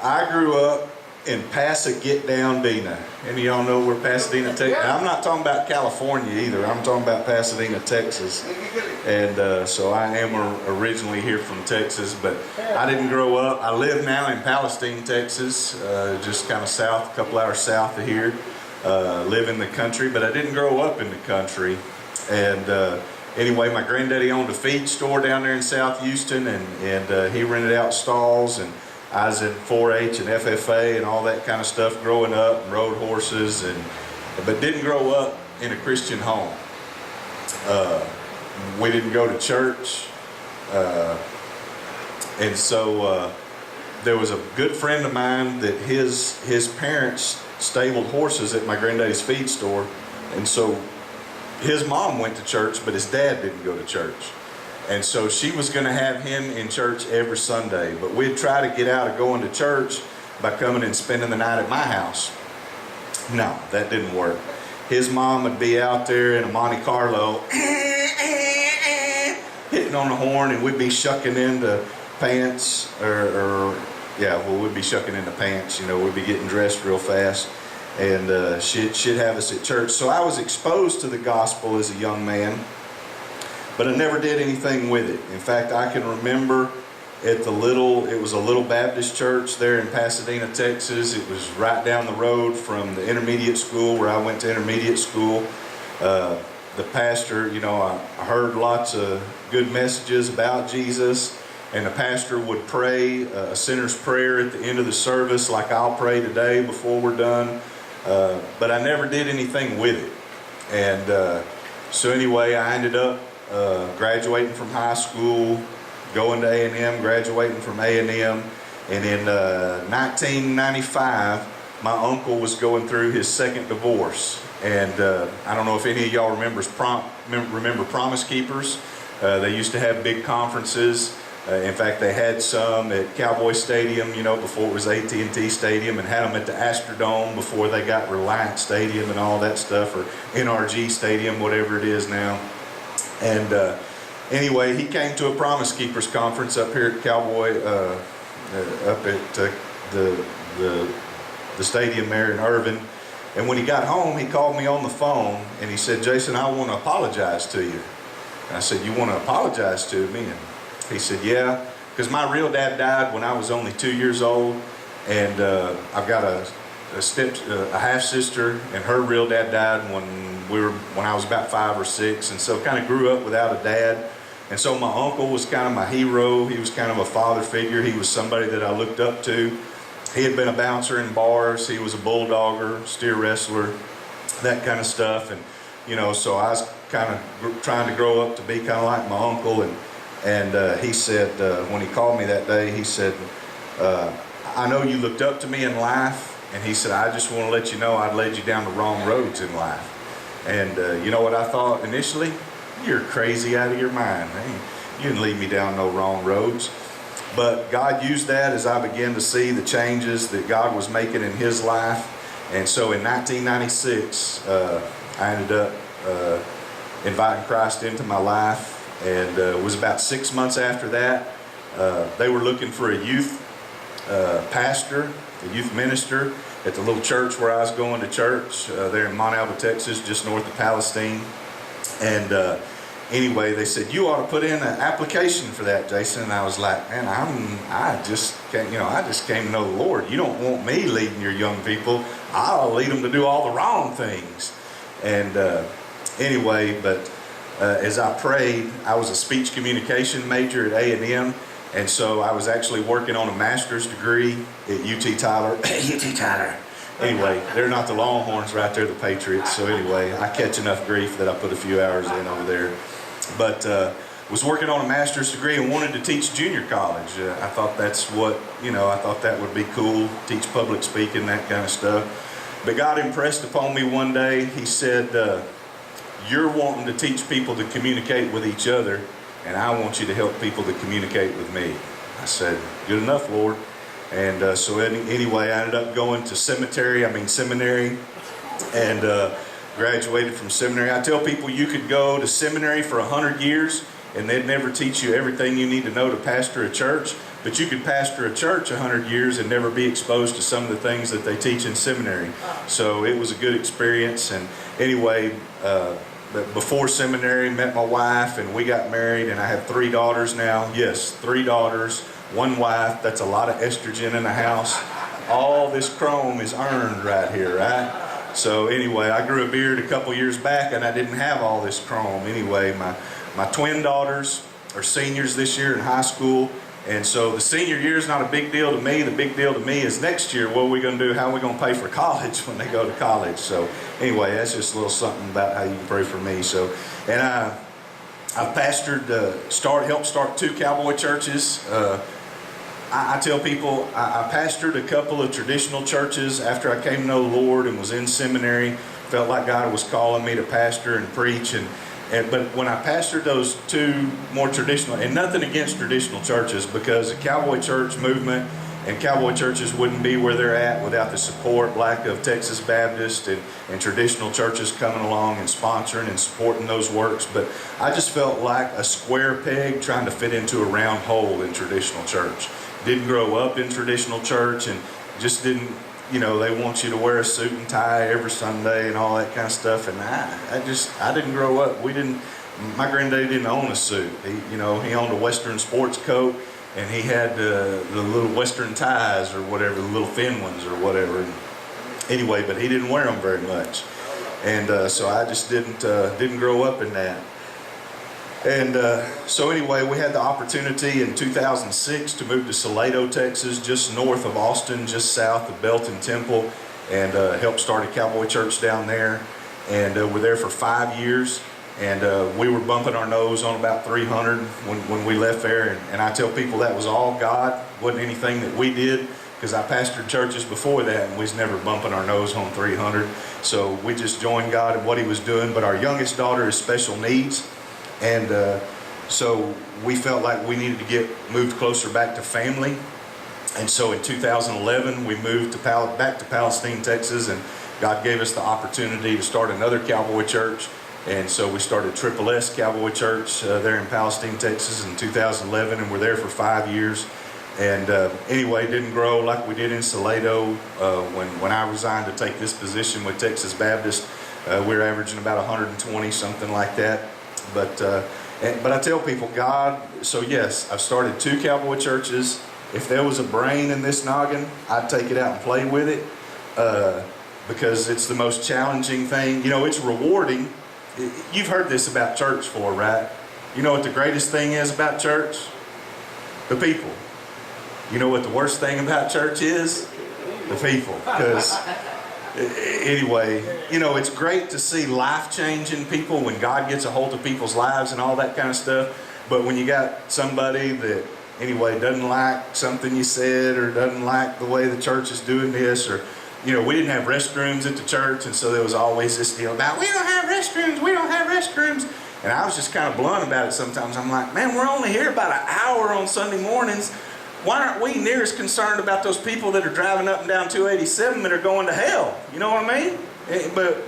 I grew up in Pasadena. Any of y'all know where Pasadena, Texas? And I'm not talking about California either. I'm talking about Pasadena, Texas. And so I am originally here from Texas, but I didn't grow up. I live now in Palestine, Texas, just kind of south, a couple hours south of here. Live in the country, but I didn't grow up in the country. And anyway, my granddaddy owned a feed store down there in South Houston, and he rented out stalls, and I was in 4-H and FFA and all that kind of stuff growing up, and rode horses, but didn't grow up in a Christian home. We didn't go to church, and so there was a good friend of mine that his parents stabled horses at my granddaddy's feed store, and so his mom went to church, but his dad didn't go to church. And so she was going to have him in church every Sunday, but we'd try to get out of going to church by coming and spending the night at my house. No, that didn't work. His mom would be out there in a Monte Carlo hitting on the horn, and we'd be shucking into pants, we'd be shucking into pants, we'd be getting dressed real fast, and she'd have us at church. So I was exposed to the gospel as a young man, but I never did anything with it. In fact, I can remember at it was a little Baptist church there in Pasadena, Texas. It was right down the road from the intermediate school where I went to intermediate school. The pastor, I heard lots of good messages about Jesus, and the pastor would pray a sinner's prayer at the end of the service like I'll pray today before we're done. But I never did anything with it. And so anyway, I ended up graduating from high school, going to A&M, graduating from A&M, and in 1995, my uncle was going through his second divorce. And I don't know if any of y'all remember Promise Keepers. They used to have big conferences. In fact, they had some at Cowboy Stadium, before it was AT&T Stadium, and had them at the Astrodome before they got Reliant Stadium and all that stuff, or NRG Stadium, whatever it is now. And anyway, he came to a Promise Keepers conference up here at Cowboy, up at the stadium there in Irving. And when he got home, he called me on the phone, and he said, "Jason, I want to apologize to you." And I said, "You want to apologize to me?" And he said, "Yeah, because my real dad died when I was only 2 years old, and I've got a half sister, and her real dad died when I was about 5 or 6, and so kind of grew up without a dad. And so my uncle was kind of my hero. He was kind of a father figure. He was somebody that I looked up to. He had been a bouncer in bars. He was a bulldogger, steer wrestler, that kind of stuff. And so I was kind of trying to grow up to be kind of like my uncle. And he said, when he called me that day, he said, "I know you looked up to me in life." And he said, "I just want to let you know I'd led you down the wrong roads in life." And you know what I thought initially? You're crazy out of your mind. You didn't lead me down no wrong roads. But God used that as I began to see the changes that God was making in his life. And so in 1996, I ended up inviting Christ into my life. And it was about 6 months after that, they were looking for a youth pastor, a youth minister at the little church where I was going to church there in Mont Alba, Texas, just north of Palestine. And anyway, they said, "You ought to put in an application for that, Jason." And I was like, "Man, I just came to know the Lord. You don't want me leading your young people. I'll lead them to do all the wrong things." And anyway, but as I prayed, I was a speech communication major at A&M. And so I was actually working on a master's degree at UT Tyler. UT Tyler. Anyway, they're not the Longhorns, right? They're the Patriots. So anyway, I catch enough grief that I put a few hours in over there. But was working on a master's degree and wanted to teach junior college. I thought that's what, I thought that would be cool, teach public speaking, that kind of stuff. But God impressed upon me one day, he said, "You're wanting to teach people to communicate with each other, and I want you to help people to communicate with me." I said, "Good enough, Lord." And so anyway, I ended up going to seminary, and graduated from seminary. I tell people you could go to seminary for 100 years, and they'd never teach you everything you need to know to pastor a church. but you could pastor a church 100 years and never be exposed to some of the things that they teach in seminary. So it was a good experience. And anyway, but before seminary, met my wife, and we got married, and I have 3 daughters now. Yes, 3 daughters, 1 wife. That's a lot of estrogen in the house. All this chrome is earned right here, right? So anyway, I grew a beard a couple years back, and I didn't have all this chrome. Anyway, my twin daughters are seniors this year in high school, and so the senior year is not a big deal to me. The big deal to me is next year, what are we going to do? How are we going to pay for college when they go to college? So anyway, that's just a little something about how you can pray for me. So, and I pastored, helped start 2 Cowboy churches. I tell people, I pastored a couple of traditional churches after I came to know the Lord and was in seminary. Felt like God was calling me to pastor and preach. But when I pastored those 2 more traditional, and nothing against traditional churches, because the Cowboy church movement and Cowboy churches wouldn't be where they're at without the support, lack of Texas Baptist and traditional churches coming along and sponsoring and supporting those works. But I just felt like a square peg trying to fit into a round hole in traditional church. Didn't grow up in traditional church, and just didn't, they want you to wear a suit and tie every Sunday and all that kind of stuff. And I didn't grow up. My granddaddy didn't own a suit. He owned a Western sports coat, and he had the little Western ties or whatever, the little thin ones or whatever. And anyway, but he didn't wear them very much. And so I just didn't grow up in that. And so anyway, we had the opportunity in 2006 to move to Salado, Texas, just north of Austin, just south of Belton Temple, and help start a Cowboy church down there. And we're there for 5 years, and we were bumping our nose on about 300 when we left there. And I tell people that was all God, wasn't anything that we did, because I pastored churches before that, and we was never bumping our nose on 300. So we just joined God in what He was doing. But our youngest daughter is special needs. And so we felt like we needed to get moved closer back to family. And so in 2011, we moved back to Palestine, Texas, and God gave us the opportunity to start another Cowboy church. And so we started Triple S Cowboy Church there in Palestine, Texas in 2011, and we're there for 5 years. And anyway, didn't grow like we did in Salado. When I resigned to take this position with Texas Baptist, we were averaging about 120, something like that. But I tell people, God, so yes, I've started 2 Cowboy churches. If there was a brain in this noggin, I'd take it out and play with it, because it's the most challenging thing. It's rewarding. You've heard this about church before, right? You know what the greatest thing is about church? The people. You know what the worst thing about church is? The people. Because anyway, it's great to see life-changing people when God gets a hold of people's lives and all that kind of stuff. But when you got somebody that, anyway, doesn't like something you said, or doesn't like the way the church is doing this, or, we didn't have restrooms at the church, and so there was always this deal about, we don't have restrooms. And I was just kind of blunt about it sometimes. I'm like, man, we're only here about an hour on Sunday mornings. Why aren't we near as concerned about those people that are driving up and down 287 that are going to hell? You know what I mean? But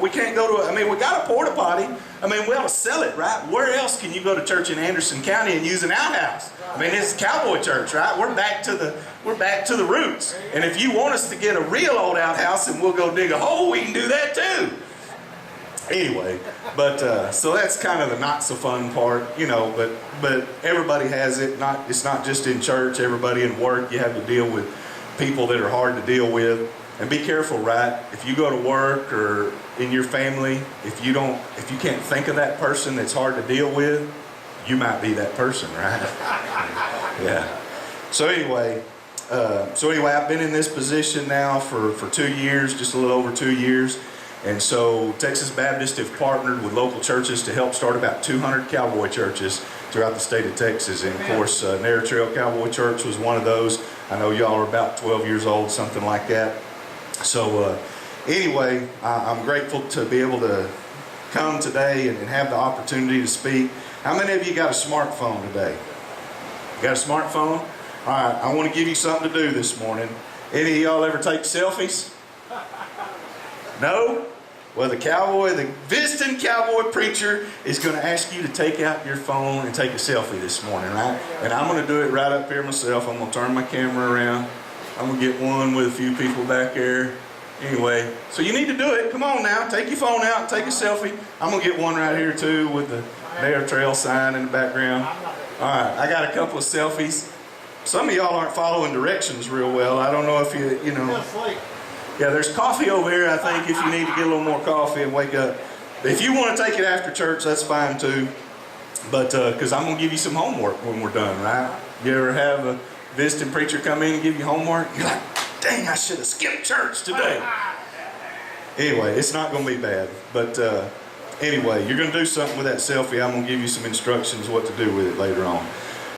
we can't go to, we got a porta potty. We ought to sell it, right? Where else can you go to church in Anderson County and use an outhouse? It's a Cowboy church, right? We're back to the roots. And if you want us to get a real old outhouse and we'll go dig a hole, we can do that too. Anyway, but so that's kind of the not so fun part, but everybody has it. It's not just in church. Everybody in work, you have to deal with people that are hard to deal with. And be careful, right? If you go to work or in your family, if you can't think of that person that's hard to deal with, you might be that person, right? Yeah. So anyway, I've been in this position now for 2 years, just a little over 2 years. And so Texas Baptist have partnered with local churches to help start about 200 Cowboy churches throughout the state of Texas. And of course, Narrow Trail Cowboy Church was one of those. I know y'all are about 12 years old, something like that. So anyway, I'm grateful to be able to come today and have the opportunity to speak. How many of you got a smartphone today? You got a smartphone? All right, I want to give you something to do this morning. Any of y'all ever take selfies? No? Well, the visiting cowboy preacher is going to ask you to take out your phone and take a selfie this morning, right? And I'm going to do it right up here myself. I'm going to turn my camera around. I'm going to get one with a few people back there. Anyway, so you need to do it. Come on now, take your phone out, take a selfie. I'm going to get one right here too with the Bear Trail sign in the background. All right, I got a couple of selfies. Some of y'all aren't following directions real well. I don't know if you know. Yeah, there's coffee over here, I think, if you need to get a little more coffee and wake up. If you want to take it after church, that's fine too. But, because I'm going to give you some homework when we're done, right? You ever have a visiting preacher come in and give you homework? You're like, dang, I should have skipped church today. Anyway, it's not going to be bad. But anyway, you're going to do something with that selfie. I'm going to give you some instructions what to do with it later on.